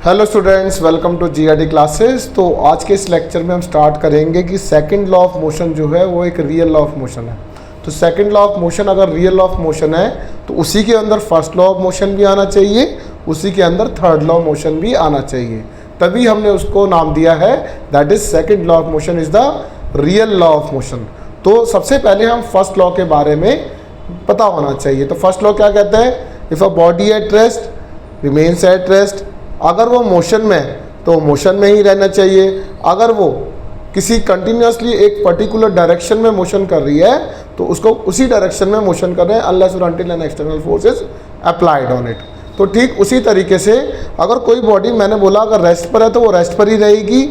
Hello students, welcome to GRD classes. तो आज के इस लेक्चर में हम स्टार्ट करेंगे कि सेकंड लॉ ऑफ मोशन जो है वो एक रियल लॉ ऑफ मोशन है। तो सेकंड लॉ ऑफ मोशन अगर रियल लॉ ऑफ मोशन है तो उसी के अंदर फर्स्ट लॉ ऑफ मोशन भी आना चाहिए, उसी के अंदर थर्ड लॉ ऑफ मोशन भी आना चाहिए, तभी हमने उसको नाम दिया है that is second law of motion is the real law of motion. तो सबसे पहले हम फर्स्ट लॉ के बारे में पता होना चाहिए। तो फर्स्ट लॉ क्या कहते हैं? If a body at rest remains at rest, अगर वो मोशन में है तो मोशन में ही रहना चाहिए। अगर वो किसी कंटिन्यूसली एक पर्टिकुलर डायरेक्शन में मोशन कर रही है तो उसको उसी डायरेक्शन में मोशन कर रहे हैं अनलेस और until N external force is applied on it. तो ठीक उसी तरीके से अगर कोई बॉडी, मैंने बोला अगर रेस्ट पर है तो वो रेस्ट पर ही रहेगी,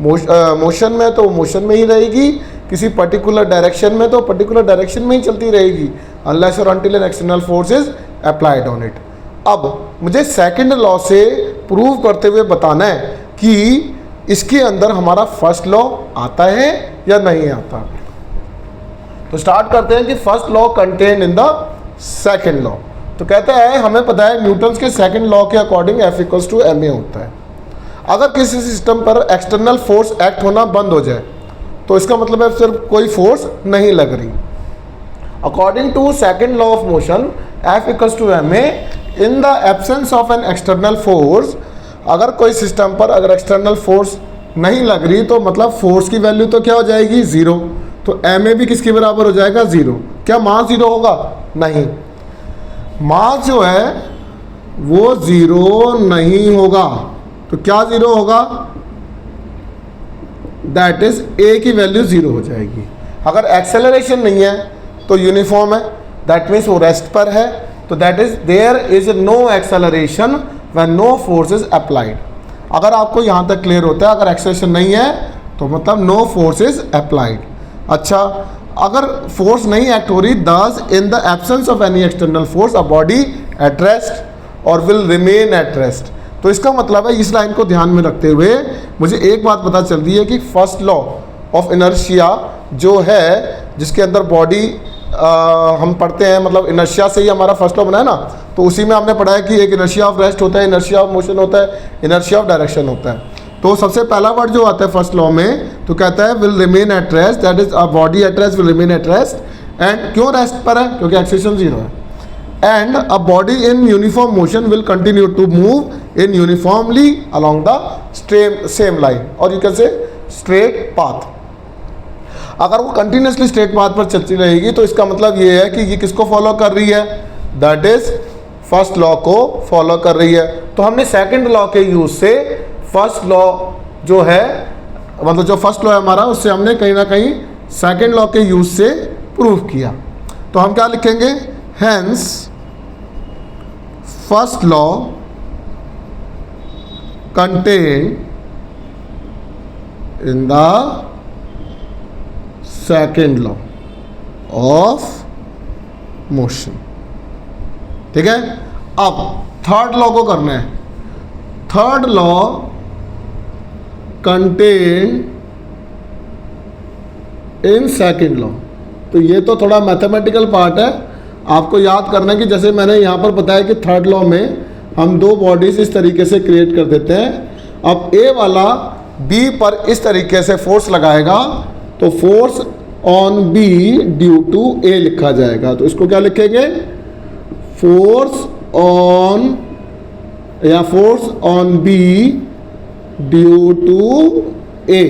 मोशन में है तो वो मोशन में ही रहेगी, किसी पर्टिकुलर डायरेक्शन में तो पर्टिकुलर डायरेक्शन में ही चलती रहेगी अनलेस और until N external force is applied on it. अब मुझे सेकंड लॉ से प्रूव करते हुए बताना है कि इसके अंदर हमारा फर्स्ट लॉ आता है या नहीं आता। तो स्टार्ट करते हैं कि first law contained in the second law. तो कहता है, हमें पता है न्यूटन्स के सेकंड लॉ के according F equals to ma होता है। अगर किसी सिस्टम पर एक्सटर्नल फोर्स एक्ट होना बंद हो जाए तो इसका मतलब है सिर्फ कोई फोर्स नहीं लग रही। According to second law of motion F equals to ma in the absence of an external force, अगर कोई सिस्टम पर अगर एक्सटर्नल फोर्स नहीं लग रही तो मतलब फोर्स की वैल्यू तो क्या हो जाएगी? ज़ीरो। तो ma भी किसके बराबर हो जाएगा? ज़ीरो। क्या मास ज़ीरो होगा? नहीं, मास जो है वो ज़ीरो नहीं होगा। तो क्या ज़ीरो होगा? दैट इज a की वैल्यू ज़ीरो हो जाएगी। अगर एक्सेलरेशन नहीं है तो यूनिफॉर्म है, दैट मीन्स वो रेस्ट पर है, तो that is there is no acceleration when no force is applied. अगर आपको यहाँ तक क्लियर होता है, अगर एक्सेलरेशन नहीं है तो मतलब नो फोर्स इज अप्लाइड। अच्छा, अगर फोर्स नहीं एक्ट हो रही, दस इन the absence of any external force a body at rest और विल रिमेन एट रेस्ट। तो इसका मतलब है, इस लाइन को ध्यान में रखते हुए मुझे एक बात पता चल रही है कि फर्स्ट लॉ ऑफ इनर्शिया जो है, जिसके अंदर बॉडी हम पढ़ते हैं, मतलब इनर्शिया से ही हमारा फर्स्ट लॉ बना है ना, तो उसी में हमने पढ़ा है कि एक इनर्शिया ऑफ रेस्ट होता है, इनर्शिया ऑफ मोशन होता है, इनर्शिया ऑफ डायरेक्शन होता है। तो सबसे पहला वर्ड जो आता है फर्स्ट लॉ में, तो कहता है will remain at rest, that is a body at rest will remain at rest. And क्यों रेस्ट पर है? क्योंकि एक्सेलरेशन ज़ीरो है। And a body in uniform motion will continue to move in uniformly along the same line, और you can say straight path. अगर वो continuously straight path पर चलती रहेगी तो इसका मतलब ये है कि ये किसको फॉलो कर रही है? दैट इज फर्स्ट लॉ को फॉलो कर रही है। तो हमने सेकंड लॉ के यूज से फर्स्ट लॉ जो है, मतलब जो फर्स्ट लॉ है हमारा, उससे हमने कहीं ना कहीं सेकंड लॉ के यूज से प्रूव किया। तो हम क्या लिखेंगे? Hence first law contain in the second law of motion. ठीक है, अब थर्ड लॉ को करना है। Third law contain in second law. तो ये तो थोड़ा मैथमेटिकल पार्ट है, आपको याद करना है कि जैसे मैंने यहाँ पर बताया कि थर्ड लॉ में हम दो बॉडीज इस तरीके से क्रिएट कर देते हैं। अब ए वाला बी पर इस तरीके से फोर्स लगाएगा तो force on B due to A लिखा जाएगा। तो इसको क्या लिखेंगे? फोर्स ऑन या force on B due to A.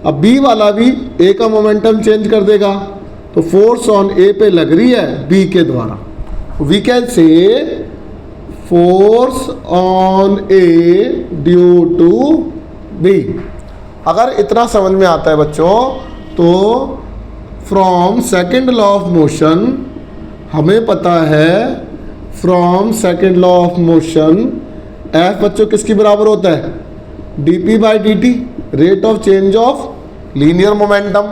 अब बी वाला भी ए का मोमेंटम चेंज कर देगा, तो फोर्स ऑन ए पे लग रही है बी के द्वारा। We can say force on A due to B. अगर इतना समझ में आता है बच्चों, तो from second law of motion हमें पता है, फ्रॉम सेकेंड लॉ ऑफ मोशन एफ बच्चों किसकी बराबर होता है? dp by dt, rate of change of linear momentum.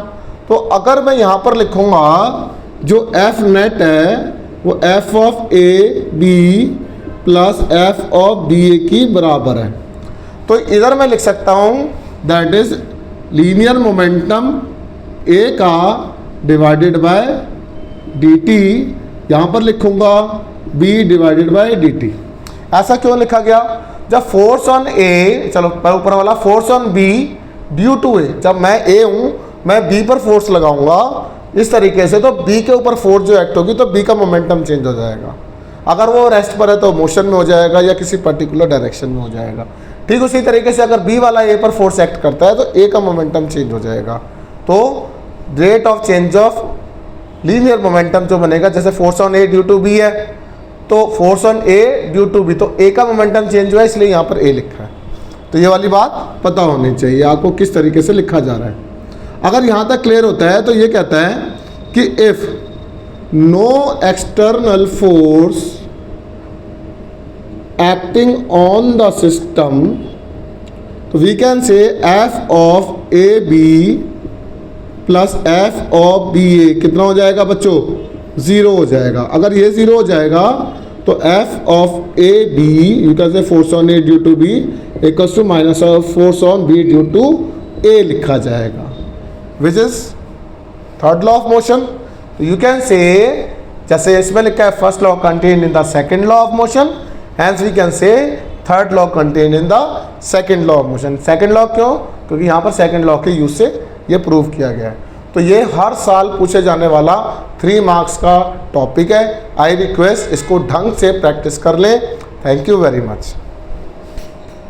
तो अगर मैं यहाँ पर लिखूँगा जो एफ नेट है वो F of A B plus F of B A की बराबर है। तो इधर मैं लिख सकता हूँ that is linear momentum A का डिवाइडेड बाय डी टी, यहाँ पर लिखूँगा b डिवाइडेड बाय dt। ऐसा क्यों लिखा गया? जब फोर्स ऑन ए, चलो ऊपर वाला, force on B due to A, जब मैं ए हूं, मैं बी पर फोर्स लगाऊंगा इस तरीके से, तो बी के ऊपर फोर्स जो एक्ट होगी तो बी का मोमेंटम चेंज हो जाएगा। अगर वो रेस्ट पर है तो मोशन में हो जाएगा या किसी पर्टिकुलर डायरेक्शन में हो जाएगा। ठीक उसी तरीके से अगर बी वाला ए पर फोर्स एक्ट करता है तो ए का मोमेंटम चेंज हो जाएगा। तो rate of change of linear momentum जो बनेगा, जैसे force on A due to B है तो force on A due to B, तो ए का मोमेंटम चेंज हुआ है इसलिए यहाँ पर ए लिखा है। तो ये वाली बात पता होनी चाहिए आपको किस तरीके से लिखा जा रहा है। अगर यहाँ तक क्लियर होता है तो ये कहता है कि if no external force acting on the system, तो we can say F of A B plus F of B A कितना हो जाएगा बच्चों, 0 हो जाएगा। अगर ये 0 हो जाएगा तो F of A B, you can say force on A due to B equals to minus of force on B due to A लिखा जाएगा, which is third law of motion. You can say, जैसे इसमें लिखा है first law contain in the second law of motion, hence we can say third law contain in the second law of motion. Second law क्यों? क्योंकि यहाँ पर second law के use से ये प्रूव किया गया है। तो ये हर साल पूछे जाने वाला 3 मार्क्स का टॉपिक है। आई रिक्वेस्ट इसको ढंग से प्रैक्टिस कर लें। Thank you very much.